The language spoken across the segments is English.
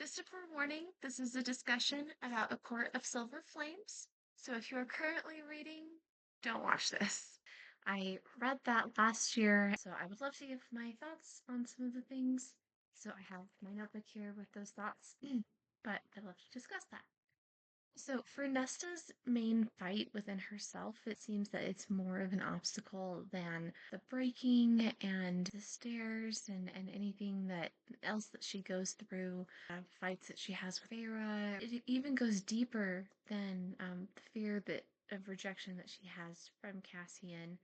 Discipline warning, this is a discussion about A Court of Silver Flames. So if you are currently reading, don't watch this. I read that last year, so I would love to give my thoughts on some of the things. So I have my notebook here with those thoughts, but I'd love to discuss that. So for Nesta's main fight within herself, it seems that it's more of an obstacle than the breaking and the stairs and anything that else that she goes through, fights that she has with Farah. It even goes deeper than the fear that of rejection that she has from Cassian.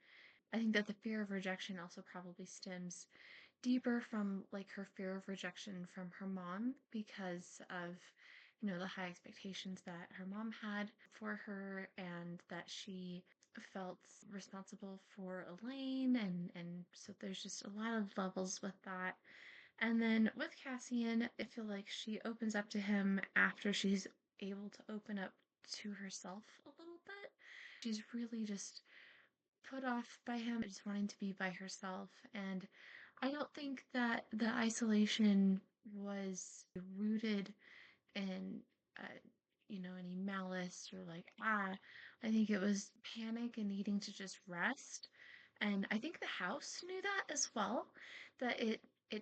I think that the fear of rejection also probably stems deeper from like her fear of rejection from her mom because of the high expectations that her mom had for her and that she felt responsible for Elaine and so there's just a lot of levels with that. And then with Cassian, I feel like she opens up to him after she's able to open up to herself a little bit. She's really just put off by him, just wanting to be by herself. And I don't think that the isolation was rooted in, any malice or like, I think it was panic and needing to just rest. And I think the house knew that as well, that it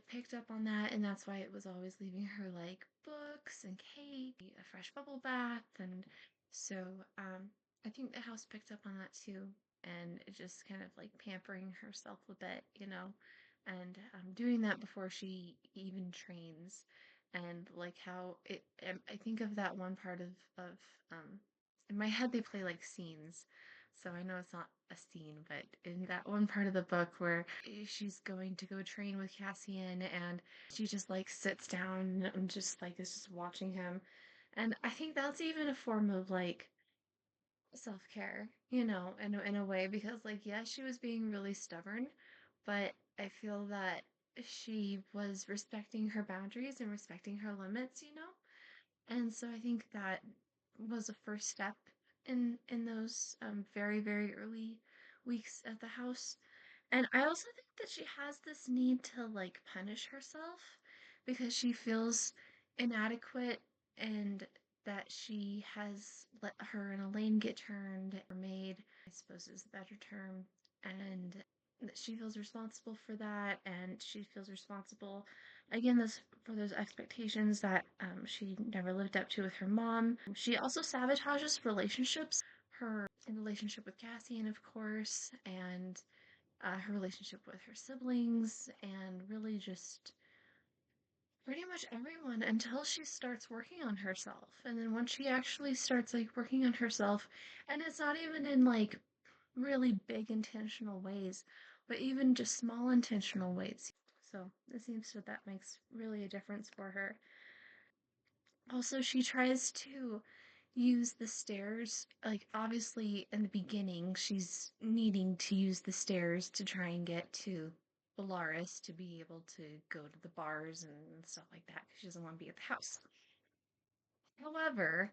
picked up on that, and that's why it was always leaving her like books and cake, a fresh bubble bath, and so I think the house picked up on that too, and it just kind of like pampering herself a bit, and doing that before she even trains, and like how I think of that one part of in my head they play like scenes, so I know it's not a scene, but in that one part of the book where she's going to go train with Cassian and she just like sits down and just like is just watching him. And I think that's even a form of like self-care, in a way, because like yes, she was being really stubborn, but I feel that she was respecting her boundaries and respecting her limits, and so I think that was a first step in those very, very early weeks at the house. And I also think that she has this need to like punish herself because she feels inadequate and that she has let her and Elaine get turned or made, I suppose is the better term, and that she feels responsible for that, and she feels responsible again this for those expectations that she never lived up to with her mom. She also sabotages relationships, her relationship with Cassian, of course, and her relationship with her siblings, and really just pretty much everyone until she starts working on herself. And then once she actually starts like working on herself, and it's not even in like really big intentional ways, but even just small intentional ways. So it seems that makes really a difference for her. Also, she tries to use the stairs, like obviously in the beginning, she's needing to use the stairs to try and get to Bellaris to be able to go to the bars and stuff like that because she doesn't want to be at the house. However,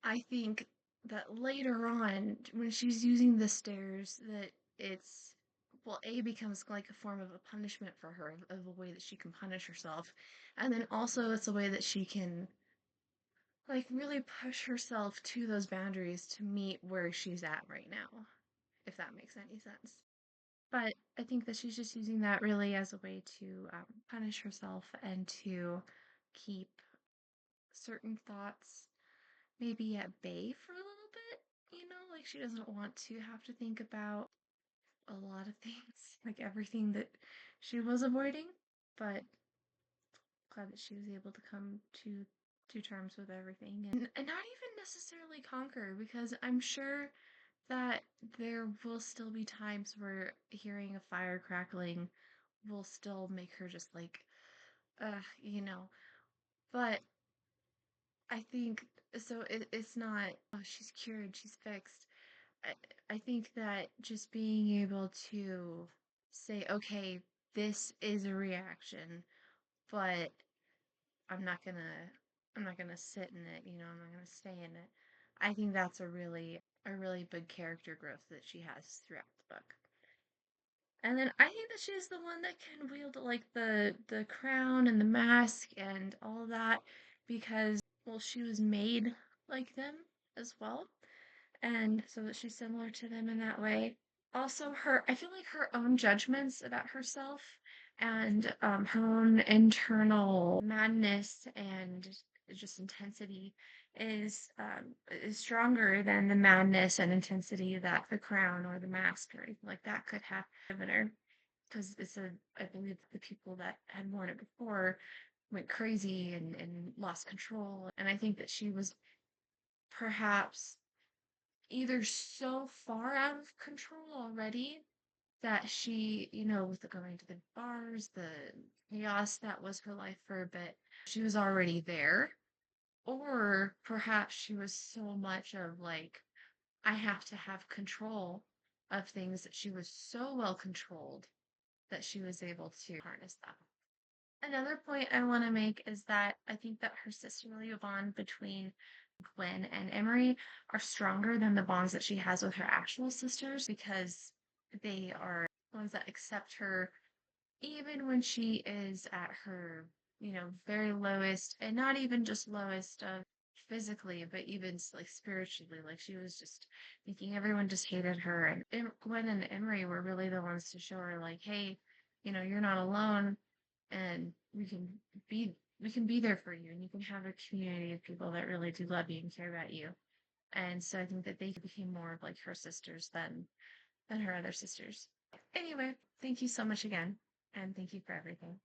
I think that later on, when she's using the stairs, that it's well, A becomes like a form of a punishment for her, of a way that she can punish herself, and then also it's a way that she can like really push herself to those boundaries to meet where she's at right now, if that makes any sense. But I think that she's just using that really as a way to punish herself and to keep certain thoughts maybe at bay for a little bit, like she doesn't want to have to think about a lot of things, like everything that she was avoiding, but glad that she was able to come to terms with everything and not even necessarily conquer, because I'm sure that there will still be times where hearing a fire crackling will still make her just like, but I think so it's not, oh, she's cured, she's fixed. I think that just being able to say, okay, this is a reaction, but I'm not gonna I'm not gonna sit in it, I'm not gonna stay in it. I think that's a really big character growth that she has throughout the book. And then I think that she's the one that can wield like the crown and the mask and all that because well she was made like them as well. And so that she's similar to them in that way. Also, I feel like her own judgments about herself and her own internal madness and just intensity is stronger than the madness and intensity that the crown or the mask or anything like that could have given her. Because I believe the people that had worn it before went crazy and lost control. And I think that she was perhaps either so far out of control already that she, with the going to the bars, the chaos that was her life for a bit, she was already there. Or perhaps she was so much of like, I have to have control of things that she was so well controlled that she was able to harness that. Another point I want to make is that I think that her sisterly bond between Gwen and Emery are stronger than the bonds that she has with her actual sisters because they are ones that accept her even when she is at her, very lowest, and not even just lowest of physically, but even like spiritually. Like she was just thinking everyone just hated her. And Gwen and Emery were really the ones to show her, like, hey, you're not alone, and we can be there for you, and you can have a community of people that really do love you and care about you. And so I think that they became more of like her sisters than her other sisters. Anyway, thank you so much again, and thank you for everything.